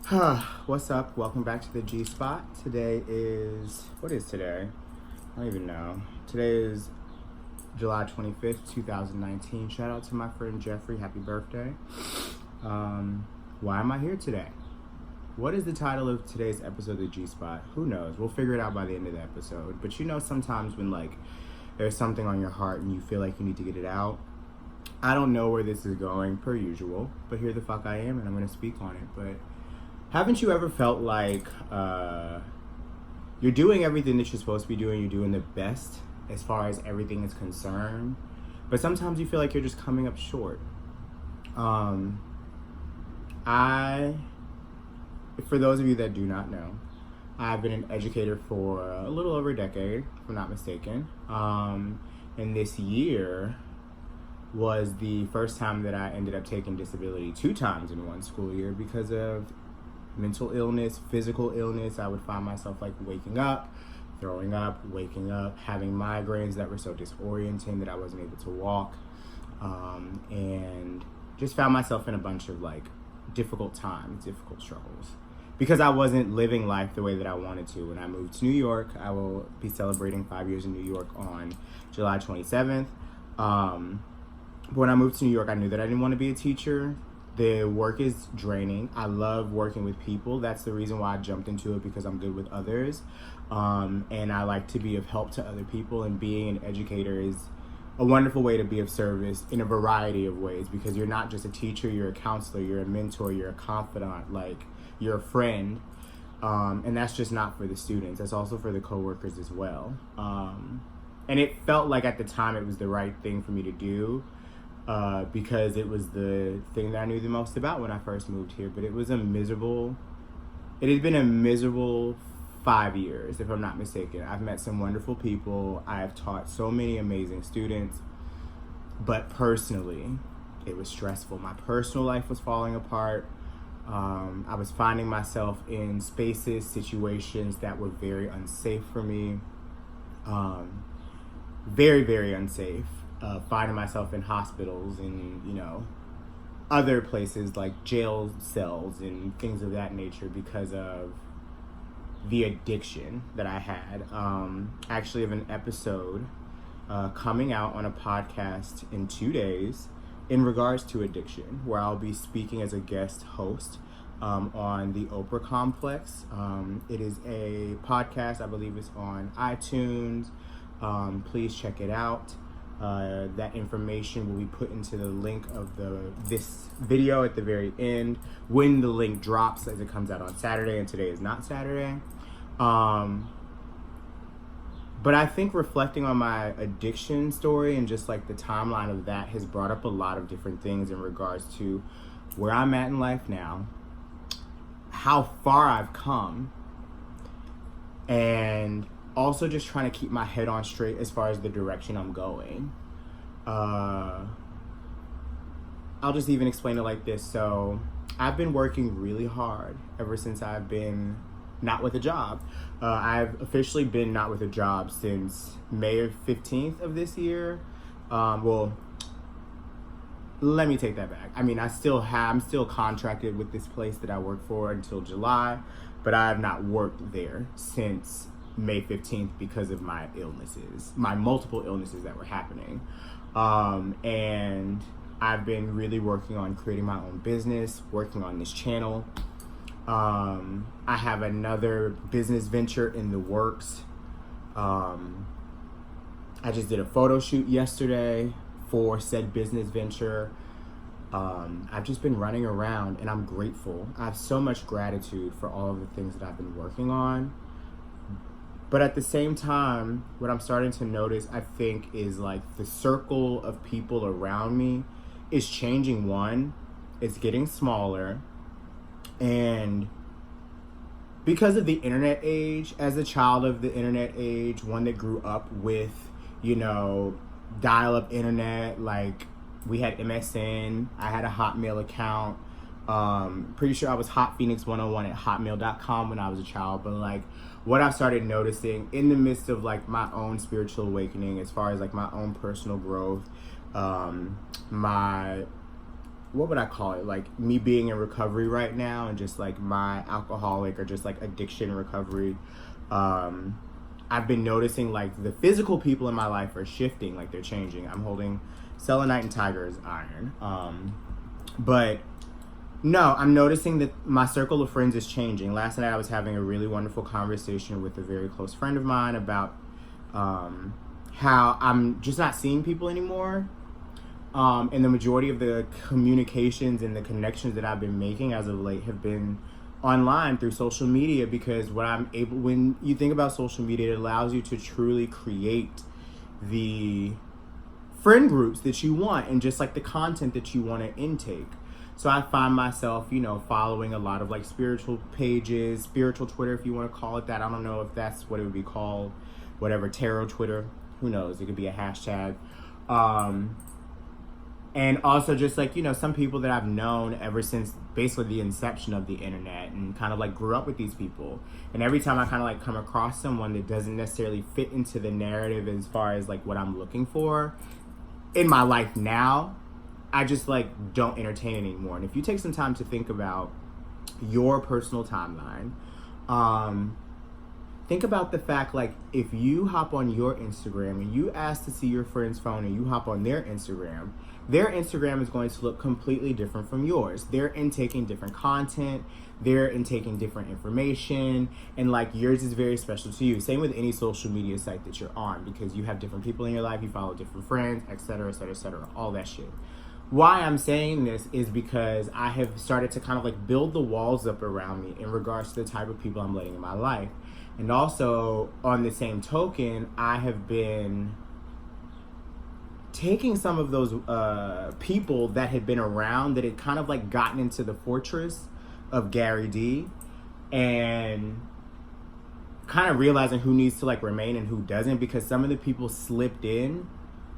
What's up? Welcome back to the G Spot. Today is, what is today? I don't even know. Today is July 25th, 2019. Shout out to my friend Jeffrey. Happy birthday. Why am I here today? What is the title of today's episode of the G Spot? Who knows? We'll figure it out by the end of the episode. But you know, sometimes when there's something on your heart and you feel like you need to get it out. I don't know where this is going per usual, but here the fuck I am and I'm going to speak on it. But haven't you ever felt like you're doing everything that you're supposed to be doing, you're doing the best as far as everything is concerned, but sometimes you feel like you're just coming up short? For those of you that do not know, I've been an educator for a little over a decade, if I'm not mistaken. And this year was the first time that I ended up taking disability 2 times in one school year because of mental illness, physical illness. I would find myself waking up, throwing up, waking up, having migraines that were so disorienting that I wasn't able to walk, and just found myself in a bunch of difficult times, difficult struggles, because I wasn't living life the way that I wanted to. When I moved to New York, I will be celebrating 5 years in New York on July 27th. But when I moved to New York, I knew that I didn't want to be a teacher. The work is draining. I love working with people. That's the reason why I jumped into it, because I'm good with others. And I like to be of help to other people. And being an educator is a wonderful way to be of service in a variety of ways, because you're not just a teacher, you're a counselor, you're a mentor, you're a confidant, you're a friend. And that's just not for the students. That's also for the coworkers as well. And it felt like at the time it was the right thing for me to do. Because it was the thing that I knew the most about when I first moved here. But it has been a miserable 5 years, if I'm not mistaken. I've met some wonderful people. I have taught so many amazing students. But personally, it was stressful. My personal life was falling apart. I was finding myself in spaces, situations that were very unsafe for me. Very, very unsafe. Finding myself in hospitals and, other places like jail cells and things of that nature because of the addiction that I had. Actually have an episode coming out on a podcast in 2 days in regards to addiction, where I'll be speaking as a guest host on the Oprah Complex. It is a podcast. I believe it's on iTunes. Please check it out. That information will be put into the link of this video at the very end when the link drops, as it comes out on Saturday, and today is not Saturday. But I think reflecting on my addiction story and just the timeline of that has brought up a lot of different things in regards to where I'm at in life now, how far I've come, and also just trying to keep my head on straight as far as the direction I'm going. I'll just even explain it like this. So I've been working really hard ever since I've been not with a job. I've officially been not with a job since May 15th of this year. Well, let me take that back. I mean, I'm still contracted with this place that I work for until July, but I have not worked there since May 15th because of my illnesses, my multiple illnesses that were happening. And I've been really working on creating my own business, working on this channel. I have another business venture in the works. I just did a photo shoot yesterday for said business venture. I've just been running around, and I'm grateful. I have so much gratitude for all of the things that I've been working on. But at the same time, what I'm starting to notice, I think, is the circle of people around me is changing. One, it's getting smaller. And because of the internet age, as a child of the internet age, one that grew up with, dial-up internet, we had MSN, I had a Hotmail account. Pretty sure I was hotphoenix101 at hotmail.com when I was a child. But what I've started noticing in the midst of my own spiritual awakening, as far as my own personal growth, my what would I call it? Like me being in recovery right now and just like my alcoholic or just like addiction recovery. I've been noticing like the physical people in my life are shifting, like they're changing. I'm holding selenite and tiger's iron. But no, I'm noticing that my circle of friends is changing. Last night I was having a really wonderful conversation with a very close friend of mine about how I'm just not seeing people anymore. And the majority of the communications and the connections that I've been making as of late have been online through social media, because when you think about social media, it allows you to truly create the friend groups that you want and just like the content that you want to intake. So I find myself, following a lot of like spiritual pages, spiritual Twitter, if you want to call it that. I don't know if that's what it would be called, whatever, tarot Twitter, who knows? It could be a hashtag. And also just like, some people that I've known ever since basically the inception of the internet, and kind of like grew up with these people. And every time I kind of like come across someone that doesn't necessarily fit into the narrative as far as like what I'm looking for in my life now, I just like don't entertain anymore. And if you take some time to think about your personal timeline, think about the fact, like, if you hop on your Instagram and you ask to see your friend's phone and you hop on their Instagram is going to look completely different from yours. They're intaking different content, they're intaking different information, and like yours is very special to you. Same with any social media site that you're on, because you have different people in your life, you follow different friends, etc., etc., etc., all that shit. Why I'm saying this is because I have started to kind of like build the walls up around me in regards to the type of people I'm letting in my life. And also, on the same token, I have been taking some of those people that had been around, that had kind of like gotten into the fortress of Gary D, and kind of realizing who needs to like remain and who doesn't, because some of the people slipped in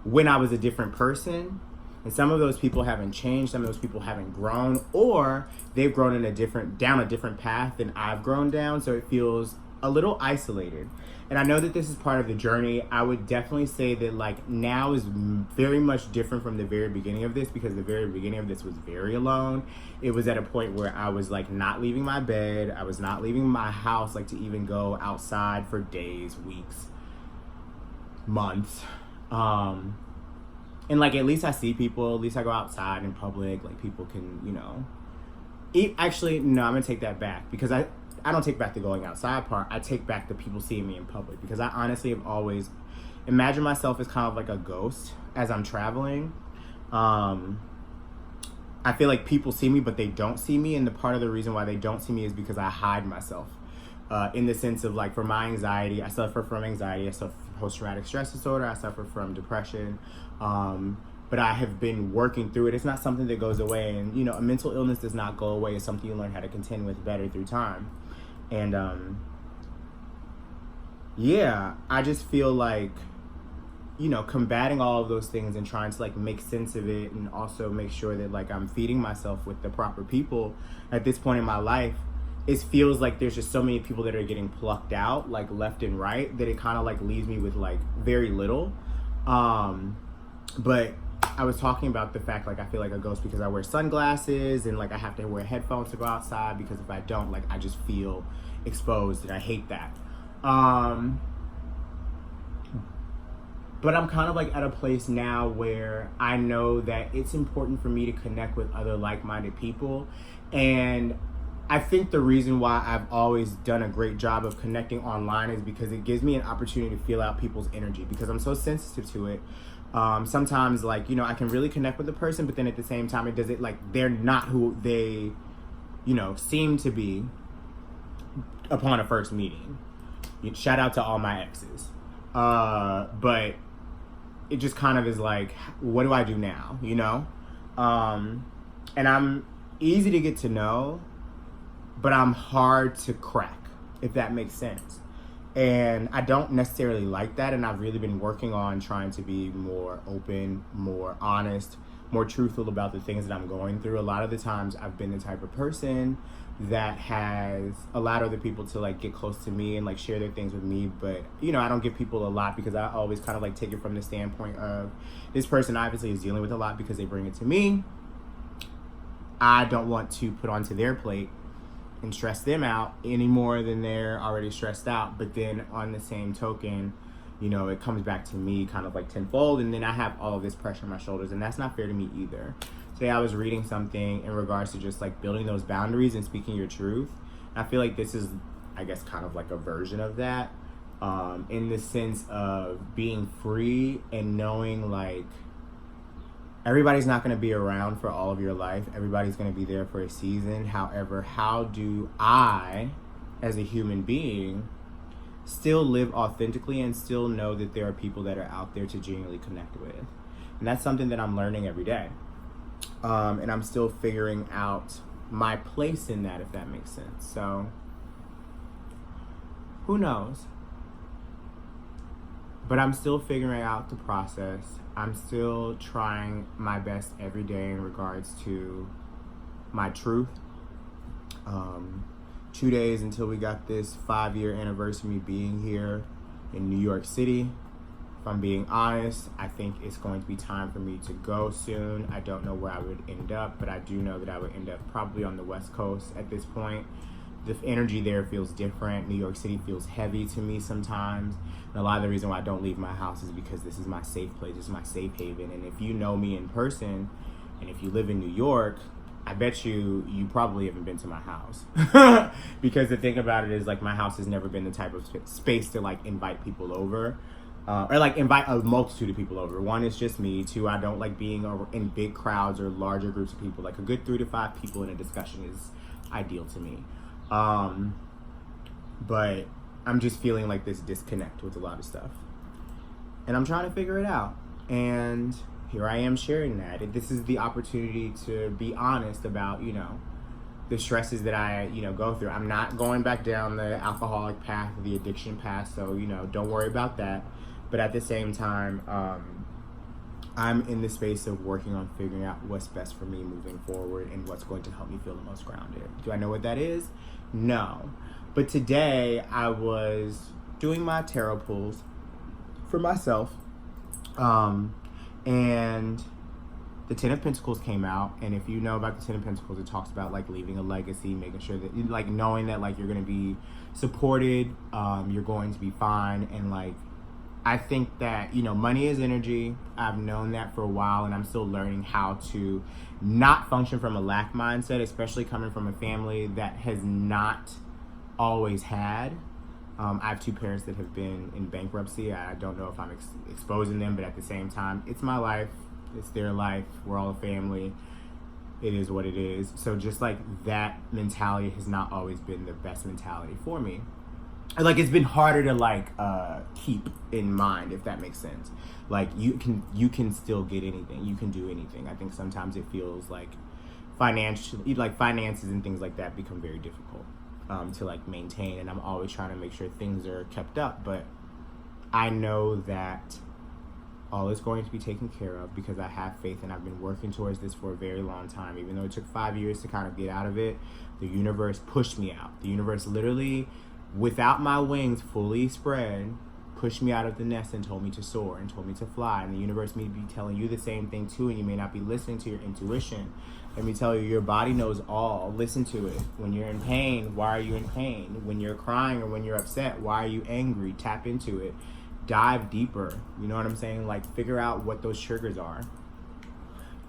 when I was a different person. And some of those people haven't changed, some of those people haven't grown, or they've grown down a different path than I've grown down, so it feels a little isolated. And I know that this is part of the journey. I would definitely say that like now is very much different from the very beginning of this, because the very beginning of this was very alone. It was at a point where I was like not leaving my bed, I was not leaving my house, like to even go outside for days, weeks, months. And like, at least I see people, at least I go outside in public, like people can, Actually, no, I'm gonna take that back, because I don't take back the going outside part. I take back the people seeing me in public, because I honestly have always imagined myself as kind of like a ghost as I'm traveling. I feel like people see me, but they don't see me. And the part of the reason why they don't see me is because I hide myself. In the sense of like, for my anxiety, I suffer from anxiety, I suffer from post-traumatic stress disorder, I suffer from depression. But I have been working through it. It's not something that goes away. And, a mental illness does not go away. It's something you learn how to contend with better through time. And, I just feel like, combating all of those things and trying to, like, make sense of it, and also make sure that, like, I'm feeding myself with the proper people at this point in my life. It feels like there's just so many people that are getting plucked out, like, left and right, that it kind of, like, leaves me with, like, very little. But I was talking about the fact, like, I feel like a ghost because I wear sunglasses, and like I have to wear headphones to go outside, because if I don't, like, I just feel exposed, and I hate that. But I'm kind of like at a place now where I know that it's important for me to connect with other like-minded people. And I think the reason why I've always done a great job of connecting online is because it gives me an opportunity to feel out people's energy, because I'm so sensitive to it. Sometimes, like, I can really connect with a person, but then at the same time, they're not who they, seem to be upon a first meeting. Shout out to all my exes. But it just kind of is like, what do I do now, And I'm easy to get to know, but I'm hard to crack, if that makes sense. And I don't necessarily like that, and I've really been working on trying to be more open, more honest, more truthful about the things that I'm going through. A lot of the times I've been the type of person that has allowed other people to like get close to me and like share their things with me, but I don't give people a lot, because I always kind of like take it from the standpoint of, this person obviously is dealing with a lot because they bring it to me. I don't want to put onto their plate and stress them out any more than they're already stressed out. But then on the same token, you know, it comes back to me kind of like tenfold, and then I have all of this pressure on my shoulders, and that's not fair to me either. Today I was reading something in regards to just like building those boundaries and speaking your truth. I feel like this is, I guess, kind of like a version of that, in the sense of being free and knowing like everybody's not going to be around for all of your life. Everybody's going to be there for a season. However, how do I, as a human being, still live authentically and still know that there are people that are out there to genuinely connect with? And that's something that I'm learning every day. And I'm still figuring out my place in that, if that makes sense. So, who knows? But I'm still figuring out the process. I'm still trying my best every day in regards to my truth. 2 days until we got this 5-year anniversary of me being here in New York City. If I'm being honest, I think it's going to be time for me to go soon. I don't know where I would end up, but I do know that I would end up probably on the West Coast at this point. The energy there feels different. New York City feels heavy to me sometimes. And a lot of the reason why I don't leave my house is because this is my safe place. This is my safe haven. And if you know me in person, and if you live in New York, I bet you probably haven't been to my house. Because the thing about it is, like, my house has never been the type of space to, like, invite people over. Or, like, invite a multitude of people over. One, it's just me. Two, I don't like being in big crowds or larger groups of people. Like, a good 3 to 5 people in a discussion is ideal to me. But I'm just feeling like this disconnect with a lot of stuff. And I'm trying to figure it out. And here I am sharing that. This is the opportunity to be honest about, you know, the stresses that I, you know, go through. I'm not going back down the alcoholic path, the addiction path, so, you know, don't worry about that. But at the same time, I'm in the space of working on figuring out what's best for me moving forward and what's going to help me feel the most grounded. Do I know what that is? No. But today I was doing my tarot pulls for myself. And the Ten of Pentacles came out. And if you know about the Ten of Pentacles, it talks about like leaving a legacy, making sure that, like, knowing that like you're going to be supported, you're going to be fine. And like, I think that, you know, money is energy. I've known that for a while, and I'm still learning how to not function from a lack mindset, especially coming from a family that has not always had. I have 2 parents that have been in bankruptcy. I don't know if I'm exposing them, but at the same time, it's my life. It's their life. We're all a family. It is what it is. So just like that mentality has not always been the best mentality for me. Like, it's been harder to like keep in mind, if that makes sense. Like, you can still get anything. You can do anything. I think sometimes it feels like financially, like finances and things like that become very difficult to like maintain. And I'm always trying to make sure things are kept up. But I know that all is going to be taken care of because I have faith, and I've been working towards this for a very long time. Even though it took 5 years to kind of get out of it, the universe pushed me out. The universe literally, without my wings fully spread, pushed me out of the nest and told me to soar and told me to fly. And the universe may be telling you the same thing too, and you may not be listening to your intuition. Let me tell you, your body knows all. Listen to it. When you're in pain, why are you in pain? When you're crying or when you're upset, why are you angry? Tap into it. Dive deeper. You know what I'm saying? Like, figure out what those triggers are,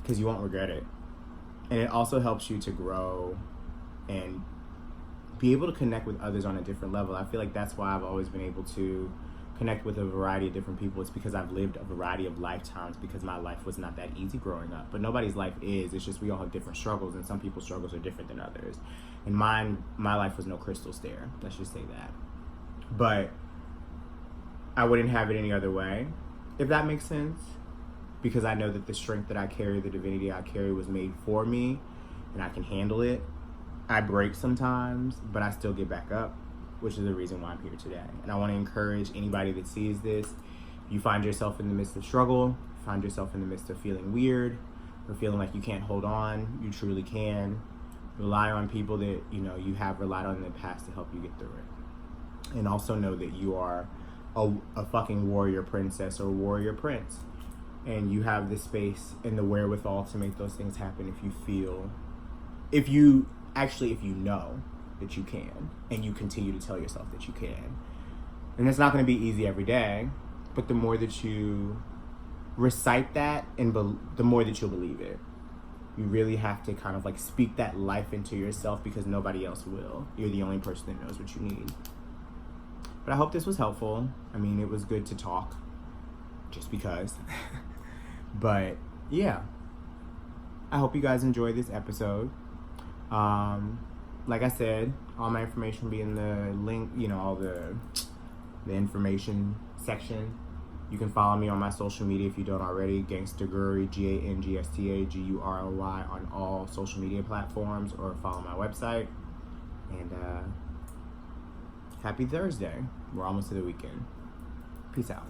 because you won't regret it. And it also helps you to grow and be able to connect with others on a different level. I feel like that's why I've always been able to connect with a variety of different people. It's because I've lived a variety of lifetimes, because my life was not that easy growing up. But nobody's life is. It's just we all have different struggles, and some people's struggles are different than others. And my life was no crystal stair. Let's just say that. But I wouldn't have it any other way, if that makes sense. Because I know that the strength that I carry, the divinity I carry, was made for me, and I can handle it. I break sometimes, but I still get back up, which is the reason why I'm here today. And I want to encourage anybody that sees this. You find yourself in the midst of struggle, find yourself in the midst of feeling weird, or feeling like you can't hold on. You truly can. Rely on people that, you know, you have relied on in the past to help you get through it. And also know that you are a fucking warrior princess or warrior prince. And you have the space and the wherewithal to make those things happen if you feel if you know that you can, and you continue to tell yourself that you can. And it's not going to be easy every day, but the more that you recite that, and the more that you'll believe it. You really have to kind of like speak that life into yourself, because nobody else will. You're the only person that knows what you need. But I hope this was helpful. I mean, it was good to talk, just because. But yeah, I hope you guys enjoyed this episode. Like I said, all my information will be in the link, all the information section. You can follow me on my social media if you don't already. gangstaGURRY, GANGSTAGURRY on all social media platforms, or follow my website. And happy Thursday. We're almost to the weekend. Peace out.